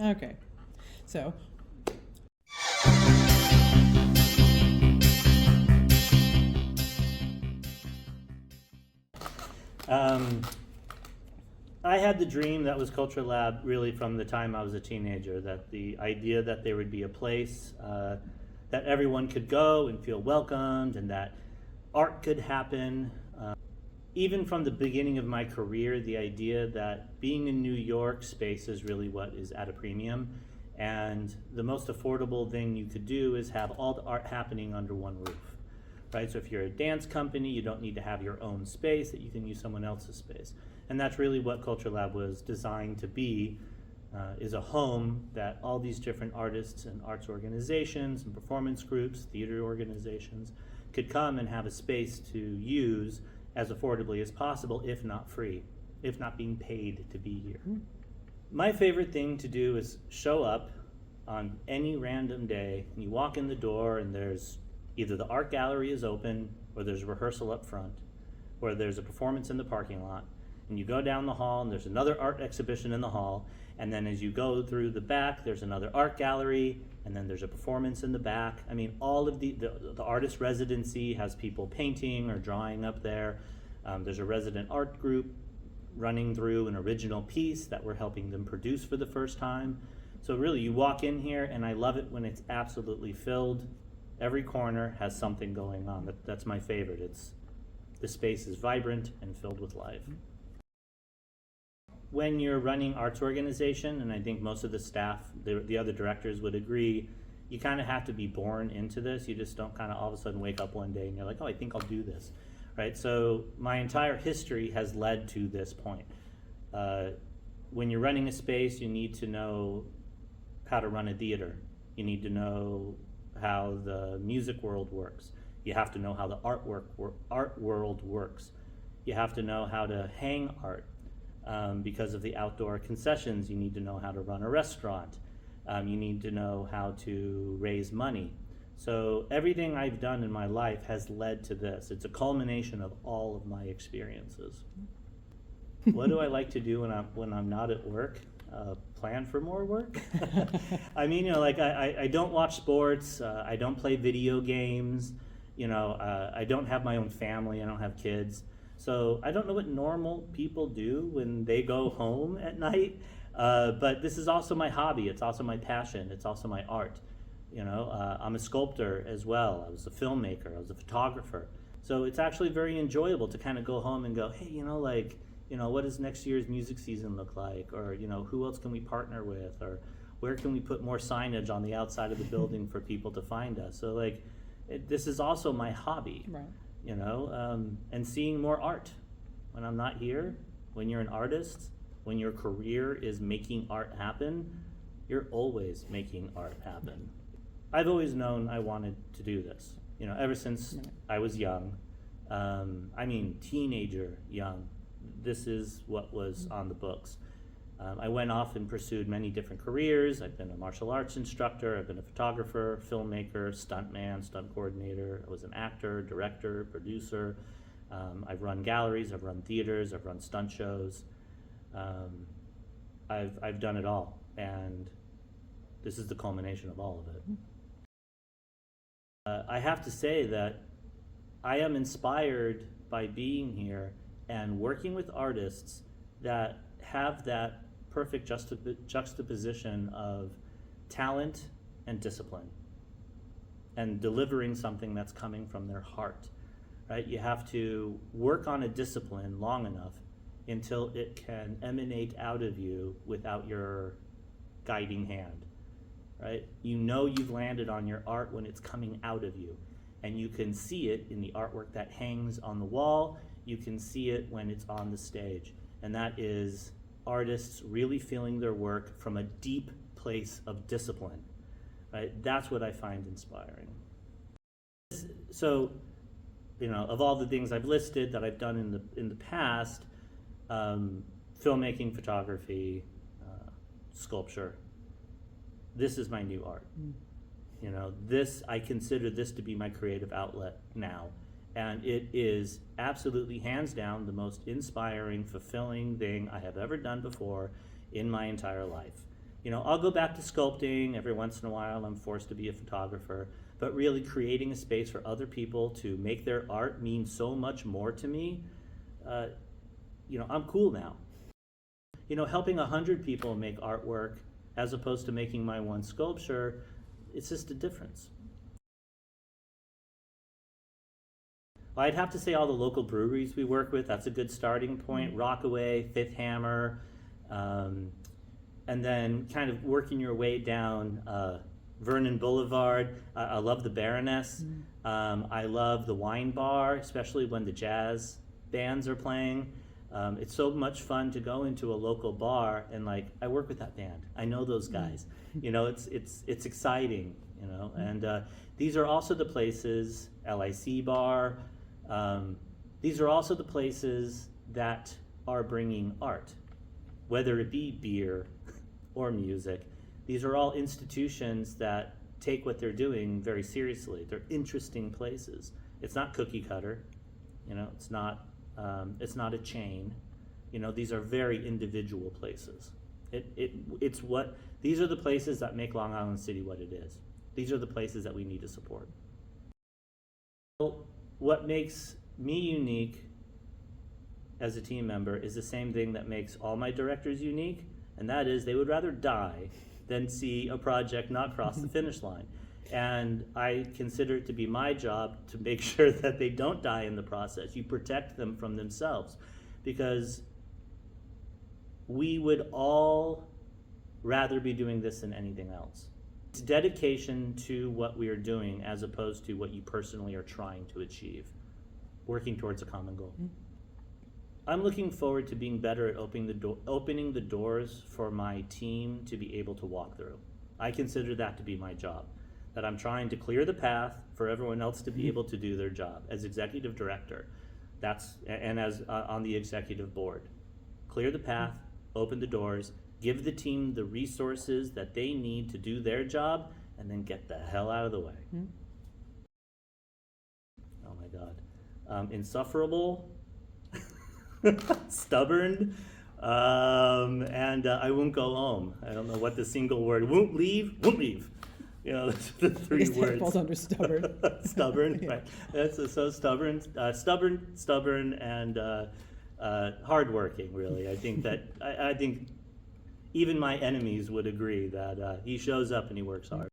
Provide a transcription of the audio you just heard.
Okay. So, I had the dream that was Culture Lab really from the time I was a teenager, that the idea that there would be a place that everyone could go and feel welcomed, and that art could happen. Even from the beginning of my career, the idea that being in New York, space is really what is at a premium, and the most affordable thing you could do is have all the art happening under one roof, right? So if you're a dance company, you don't need to have your own space, that you can use someone else's space. And that's really what Culture Lab was designed to be, is a home that all these different artists and arts organizations and performance groups, theater organizations, could come and have a space to use as affordably as possible, if not free, if not being paid to be here. My favorite thing to do is show up on any random day, and you walk in the door and there's either the art gallery is open, or there's a rehearsal up front, or there's a performance in the parking lot, and you go down the hall and there's another art exhibition in the hall, and then as you go through the back, there's another art gallery, and then there's a performance in the back. I mean, all of the artist residency has people painting or drawing up there. There's a resident art group running through an original piece that we're helping them produce for the first time. So really, you walk in here, and I love it when it's absolutely filled. Every corner has something going on. That's my favorite. The space is vibrant and filled with life. When you're running arts organization, and I think most of the staff, the other directors would agree, you kind of have to be born into this. You just don't kind of all of a sudden wake up one day and you're like, oh, I think I'll do this, right? So my entire history has led to this point. When you're running a space, you need to know how to run a theater. You need to know how the music world works. You have to know how the art world works. You have to know how to hang art. Because of the outdoor concessions, you need to know how to run a restaurant. You need to know how to raise money. So everything I've done in my life has led to this. It's a culmination of all of my experiences. What do I like to do when I'm not at work? Plan for more work. I mean, like I don't watch sports. I don't play video games. I don't have my own family. I don't have kids. So I don't know what normal people do when they go home at night, but this is also my hobby. It's also my passion. It's also my art. I'm a sculptor as well. I was a filmmaker. I was a photographer. So it's actually very enjoyable to kind of go home and go, hey, what does next year's music season look like? Or, who else can we partner with? Or where can we put more signage on the outside of the building for people to find us? So this is also my hobby. Right. And seeing more art when I'm not here. When you're an artist, when your career is making art happen, you're always making art happen. I've always known I wanted to do this, ever since I was young. Teenager young. This is what was on the books. I went off and pursued many different careers. I've been a martial arts instructor, I've been a photographer, filmmaker, stuntman, stunt coordinator. I was an actor, director, producer. I've run galleries, I've run theaters, I've run stunt shows. I've done it all, and this is the culmination of all of it. I have to say that I am inspired by being here and working with artists that have that perfect juxtaposition of talent and discipline, and delivering something that's coming from their heart, right? You have to work on a discipline long enough until it can emanate out of you without your guiding hand, right? You've landed on your art when it's coming out of you, and you can see it in the artwork that hangs on the wall. You can see it when it's on the stage, and that is artists really feeling their work from a deep place of discipline, right? That's what I find inspiring. So, of all the things I've listed that I've done in the past, filmmaking, photography, sculpture, this is my new art. I consider this to be my creative outlet now. And it is absolutely, hands down, the most inspiring, fulfilling thing I have ever done before in my entire life. You know, I'll go back to sculpting every once in a while. I'm forced to be a photographer, but really creating a space for other people to make their art mean so much more to me. You know, I'm cool now. You know, helping 100 people make artwork as opposed to making my one sculpture, it's just a difference. Well, I'd have to say all the local breweries we work with, that's a good starting point. Rockaway, Fifth Hammer, and then kind of working your way down Vernon Boulevard. I love the Baroness. I love the Wine Bar, especially when the jazz bands are playing. It's so much fun to go into a local bar and like, I work with that band. I know those guys. You know, it's exciting, you know. And these are also the places, LIC Bar, these are also the places that are bringing art, whether it be beer or music. These are all institutions that take what they're doing very seriously. They're interesting places. It's not cookie cutter, you know, it's not a chain. You know, these are very individual places. These are the places that make Long Island City what it is. These are the places that we need to support. What makes me unique as a team member is the same thing that makes all my directors unique, and that is they would rather die than see a project not cross the finish line. And I consider it to be my job to make sure that they don't die in the process. You protect them from themselves, because we would all rather be doing this than anything else. It's dedication to what we are doing as opposed to what you personally are trying to achieve, working towards a common goal. I'm looking forward to being better at opening the doors for my team to be able to walk through. I consider that to be my job, that I'm trying to clear the path for everyone else to be able to do their job as executive director. And as on the executive board. Clear the path, open the doors, give the team the resources that they need to do their job, and then get the hell out of the way. Oh my God. Insufferable, stubborn, and I won't go home. I don't know what the single word, won't leave. You know, that's the three words. That falls under stubborn. Stubborn, yeah. Right. That's so stubborn, and hardworking. Really, I think that I think even my enemies would agree that he shows up and he works hard.